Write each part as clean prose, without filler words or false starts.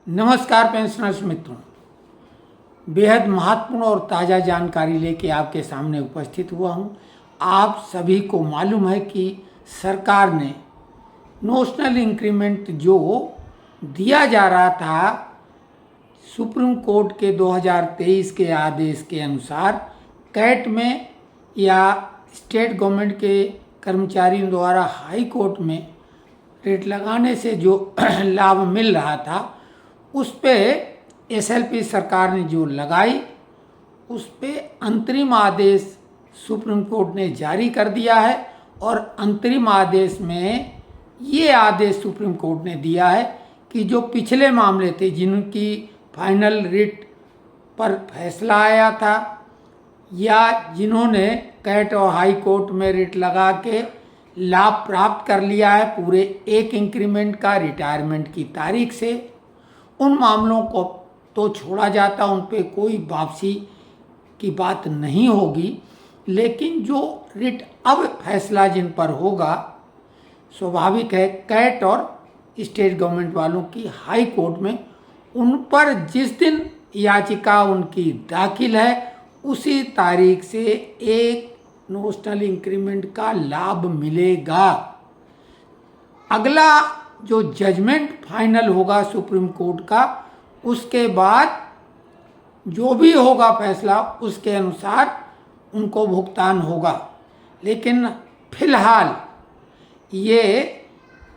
नमस्कार पेंशनर्स मित्रों, बेहद महत्वपूर्ण और ताज़ा जानकारी लेके आपके सामने उपस्थित हुआ हूँ। आप सभी को मालूम है कि सरकार ने नोशनल इंक्रीमेंट जो दिया जा रहा था सुप्रीम कोर्ट के 2023 के आदेश के अनुसार कैट में या स्टेट गवर्नमेंट के कर्मचारियों द्वारा हाई कोर्ट में रेट लगाने से जो लाभ मिल रहा था उस पे एसएलपी सरकार ने जो लगाई उस पे अंतरिम आदेश सुप्रीम कोर्ट ने जारी कर दिया है। और अंतरिम आदेश में ये आदेश सुप्रीम कोर्ट ने दिया है कि जो पिछले मामले थे जिनकी फाइनल रिट पर फैसला आया था या जिन्होंने कैट और हाई कोर्ट में रिट लगा के लाभ प्राप्त कर लिया है पूरे एक इंक्रीमेंट का रिटायरमेंट की तारीख से, उन मामलों को तो छोड़ा जाता, उन पे कोई वापसी की बात नहीं होगी। लेकिन जो रिट अब फैसला जिन पर होगा, स्वाभाविक है कैट और स्टेट गवर्नमेंट वालों की हाई कोर्ट में, उन पर जिस दिन याचिका उनकी दाखिल है उसी तारीख से एक नोशनल इंक्रीमेंट का लाभ मिलेगा। अगला जो जजमेंट फाइनल होगा सुप्रीम कोर्ट का, उसके बाद जो भी होगा फैसला उसके अनुसार उनको भुगतान होगा। लेकिन फिलहाल ये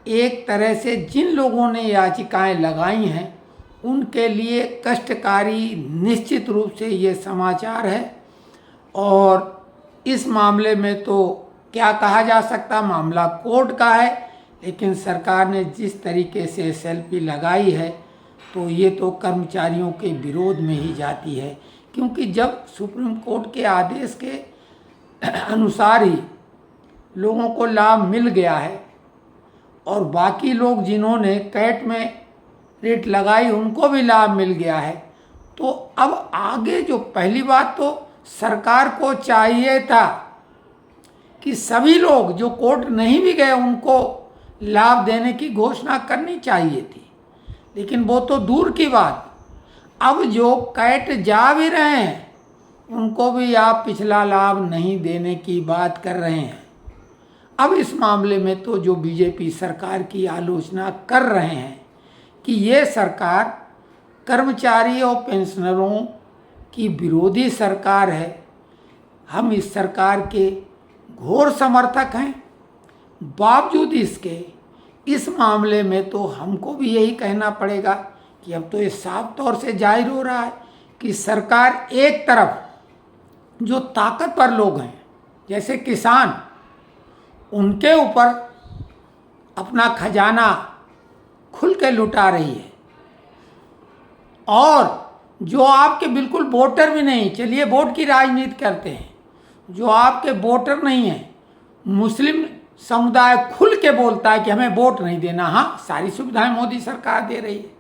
एक तरह से जिन लोगों ने याचिकाएं लगाई हैं उनके लिए कष्टकारी निश्चित रूप से ये समाचार है। और इस मामले में तो क्या कहा जा सकता, मामला कोर्ट का है, लेकिन सरकार ने जिस तरीके से एसएलपी लगाई है तो ये तो कर्मचारियों के विरोध में ही जाती है। क्योंकि जब सुप्रीम कोर्ट के आदेश के अनुसार ही लोगों को लाभ मिल गया है और बाकी लोग जिन्होंने कैट में रेट लगाई उनको भी लाभ मिल गया है, तो अब आगे जो पहली बात तो सरकार को चाहिए था कि सभी लोग जो कोर्ट नहीं भी गए उनको लाभ देने की घोषणा करनी चाहिए थी। लेकिन वो तो दूर की बात, अब जो कैट जा भी रहे हैं उनको भी आप पिछला लाभ नहीं देने की बात कर रहे हैं। अब इस मामले में तो जो बीजेपी सरकार की आलोचना कर रहे हैं कि ये सरकार कर्मचारी और पेंशनरों की विरोधी सरकार है, हम इस सरकार के घोर समर्थक हैं। बावजूद इसके इस मामले में तो हमको भी यही कहना पड़ेगा कि अब तो ये साफ तौर से जाहिर हो रहा है कि सरकार एक तरफ जो ताकतवर लोग हैं जैसे किसान, उनके ऊपर अपना खजाना खुल के लुटा रही है, और जो आपके बिल्कुल वोटर भी नहीं, चलिए वोट की राजनीति करते हैं, जो आपके वोटर नहीं है, मुस्लिम समुदाय खुल के बोलता है कि हमें वोट नहीं देना, हाँ सारी सुविधाएं मोदी सरकार दे रही है।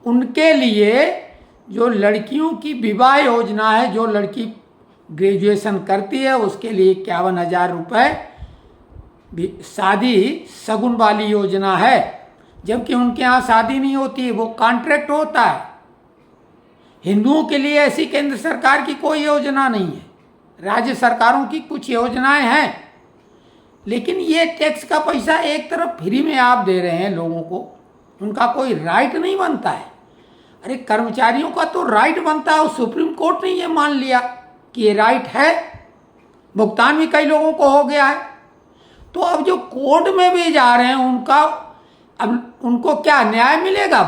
उनके लिए जो लड़कियों की विवाह योजना है, जो लड़की ग्रेजुएशन करती है उसके लिए 51,000 रुपये शादी शगुन वाली योजना है, जबकि उनके यहाँ शादी नहीं होती है, वो कॉन्ट्रैक्ट होता है। हिंदुओं के लिए ऐसी केंद्र सरकार की कोई योजना नहीं है, राज्य सरकारों की कुछ योजनाएं हैं, लेकिन ये टैक्स का पैसा एक तरफ फ्री में आप दे रहे हैं लोगों को, उनका कोई राइट नहीं बनता है। अरे कर्मचारियों का तो राइट बनता है, और सुप्रीम कोर्ट ने ये मान लिया कि ये राइट है, भुगतान भी कई लोगों को हो गया है। तो अब जो कोर्ट में भी जा रहे हैं उनका, अब उनको क्या न्याय मिलेगा?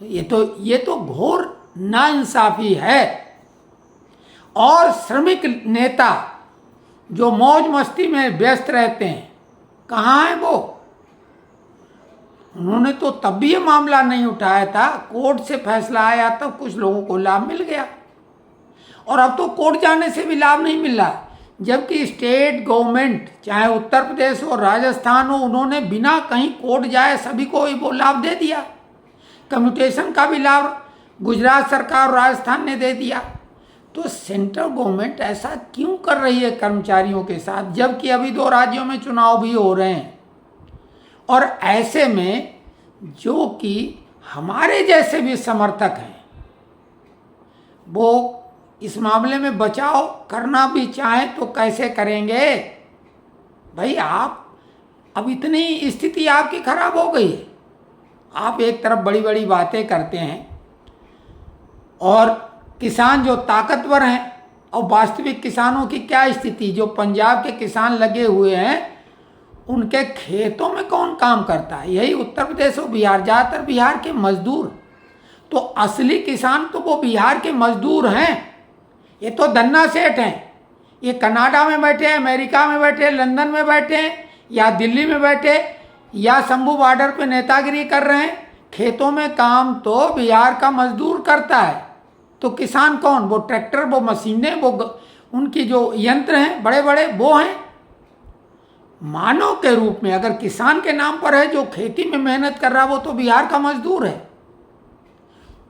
वो ये तो घोर नाइंसाफी है। और श्रमिक नेता जो मौज मस्ती में व्यस्त रहते हैं, कहाँ है वो? उन्होंने तो तब भी ये मामला नहीं उठाया था, कोर्ट से फैसला आया तब कुछ लोगों को लाभ मिल गया, और अब तो कोर्ट जाने से भी लाभ नहीं मिल रहा। जबकि स्टेट गवर्नमेंट चाहे उत्तर प्रदेश हो राजस्थान हो, उन्होंने बिना कहीं कोर्ट जाए सभी को वो लाभ दे दिया। कम्यूटेशन का भी लाभ गुजरात सरकार और राजस्थान ने दे दिया। तो सेंट्रल गवर्नमेंट ऐसा क्यों कर रही है कर्मचारियों के साथ, जबकि अभी 2 राज्यों में चुनाव भी हो रहे हैं? और ऐसे में जो कि हमारे जैसे भी समर्थक हैं वो इस मामले में बचाव करना भी चाहें तो कैसे करेंगे भाई? आप अब इतनी स्थिति आपकी खराब हो गई है। आप एक तरफ बड़ी बड़ी बातें करते हैं और किसान जो ताकतवर हैं, और वास्तविक किसानों की क्या स्थिति? जो पंजाब के किसान लगे हुए हैं उनके खेतों में कौन काम करता है? यही उत्तर प्रदेश और बिहार, ज़्यादातर बिहार के मजदूर। तो असली किसान तो वो बिहार के मजदूर हैं। ये तो धन्ना सेठ हैं, ये कनाडा में बैठे हैं, अमेरिका में बैठे, लंदन में बैठे हैं, या दिल्ली में बैठे, या शंभू बॉर्डर पे नेतागिरी कर रहे हैं। खेतों में काम तो बिहार का मजदूर करता है। तो किसान कौन? वो ट्रैक्टर, वो मशीनें, वो उनकी जो यंत्र हैं बड़े बड़े, वो हैं। मानव के रूप में अगर किसान के नाम पर है, जो खेती में मेहनत कर रहा है, वो तो बिहार का मजदूर है।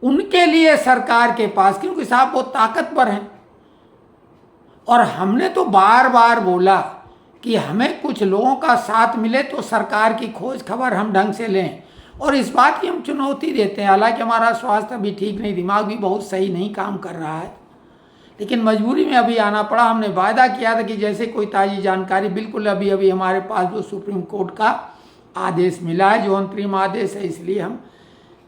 उनके लिए सरकार के पास, क्योंकि साहब वो ताकतवर हैं, और हमने तो बार बार बोला कि हमें कुछ लोगों का साथ मिले तो सरकार की खोज खबर हम ढंग से लें, और इस बात की हम चुनौती देते हैं। हालांकि हमारा स्वास्थ्य अभी ठीक नहीं, दिमाग भी बहुत सही नहीं काम कर रहा है, लेकिन मजबूरी में अभी आना पड़ा। हमने वायदा किया था कि जैसे कोई ताज़ी जानकारी, बिल्कुल अभी अभी हमारे पास जो सुप्रीम कोर्ट का आदेश मिला है, जो अंतरिम आदेश है, इसलिए हम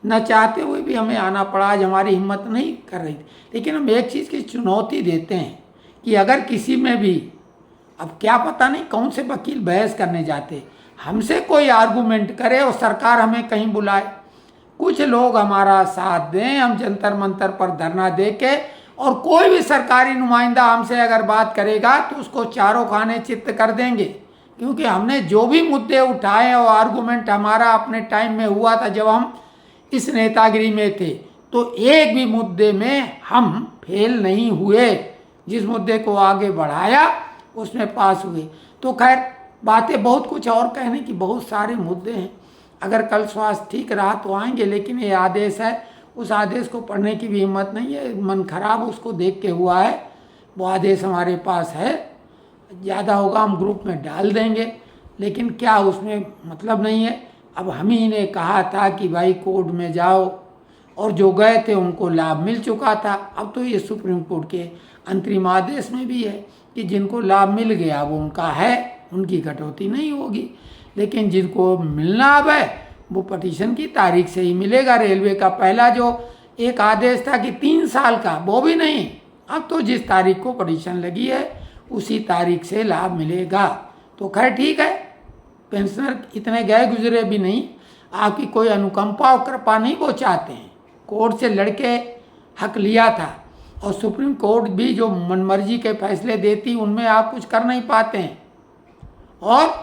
न चाहते हुए भी हमें आना पड़ा। आज हमारी हिम्मत नहीं कर रही थी, लेकिन हम एक चीज़ की चुनौती देते हैं कि अगर किसी में भी, अब क्या पता नहीं कौन से वकील बहस करने जाते, हमसे कोई आर्गूमेंट करे और सरकार हमें कहीं बुलाए, कुछ लोग हमारा साथ दें, हम जंतर मंतर पर धरना दे के, और कोई भी सरकारी नुमाइंदा हमसे अगर बात करेगा तो उसको चारों खाने चित्त कर देंगे। क्योंकि हमने जो भी मुद्दे उठाए और आर्गूमेंट हमारा अपने टाइम में हुआ था जब हम इस नेतागिरी में थे, तो एक भी मुद्दे में हम फेल नहीं हुए। जिस मुद्दे को आगे बढ़ाया उसमें पास हुए। तो खैर, बातें बहुत कुछ और कहने की, बहुत सारे मुद्दे हैं। अगर कल स्वास्थ्य ठीक रहा तो आएंगे, लेकिन ये आदेश है, उस आदेश को पढ़ने की भी हिम्मत नहीं है। मन खराब उसको देख के हुआ है। वो आदेश हमारे पास है, ज़्यादा होगा हम ग्रुप में डाल देंगे, लेकिन क्या उसमें मतलब नहीं है। अब हम ही ने कहा था कि भाई कोर्ट में जाओ, और जो गए थे उनको लाभ मिल चुका था। अब तो ये सुप्रीम कोर्ट के अंतरिम आदेश में भी है कि जिनको लाभ मिल गया वो उनका है, उनकी कटौती नहीं होगी। लेकिन जिनको मिलना अब है वो पटिशन की तारीख से ही मिलेगा। रेलवे का पहला जो एक आदेश था कि 3 साल का, वो भी नहीं, अब तो जिस तारीख को पटिशन लगी है उसी तारीख से लाभ मिलेगा। तो खैर ठीक है, पेंशनर इतने गए गुजरे भी नहीं, आपकी कोई अनुकंपा और कृपा नहीं वो चाहते हैं। कोर्ट से लड़के हक लिया था, और सुप्रीम कोर्ट भी जो मनमर्जी के फैसले देती उनमें आप कुछ कर नहीं पाते हैं। और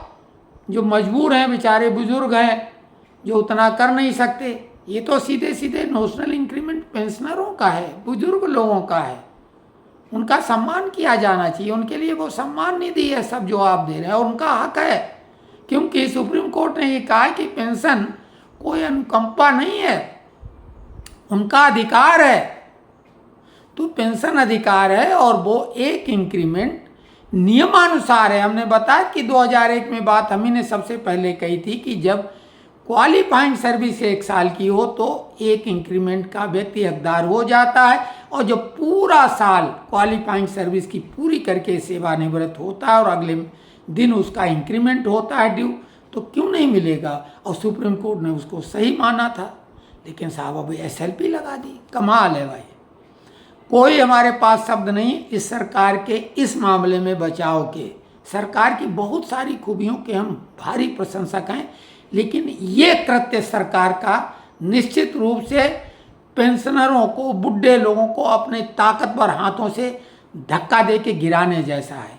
जो मजबूर हैं बेचारे बुजुर्ग हैं जो उतना कर नहीं सकते, ये तो सीधे सीधे नेशनल इंक्रीमेंट पेंशनरों का है, बुजुर्ग लोगों का है। उनका सम्मान किया जाना चाहिए, उनके लिए वो सम्मान निधि है सब जो आप दे रहे हैं, और उनका हक है। क्योंकि सुप्रीम कोर्ट ने ये कहा है कि पेंशन कोई अनुकंपा नहीं है, उनका अधिकार है। तो पेंशन अधिकार है, और वो एक इंक्रीमेंट नियमानुसार है। हमने बताया कि 2001 में बात हम ही ने सबसे पहले कही थी कि जब क्वालिफाइंग सर्विस 1 साल की हो तो एक इंक्रीमेंट का व्यक्ति हकदार हो जाता है, और जब पूरा साल क्वालिफाइंग सर्विस की पूरी करके सेवानिवृत्त होता है और अगले दिन उसका इंक्रीमेंट होता है ड्यू, तो क्यों नहीं मिलेगा। और सुप्रीम कोर्ट ने उसको सही माना था। लेकिन साहब अभी SLP लगा दी, कमाल है भाई। कोई हमारे पास शब्द नहीं इस सरकार के इस मामले में बचाव के। सरकार की बहुत सारी खूबियों के हम भारी प्रशंसक हैं, लेकिन ये कृत्य सरकार का निश्चित रूप से पेंशनरों को, बुढ़े लोगों को अपने ताकतवर हाथों से धक्का दे के गिराने जैसा है।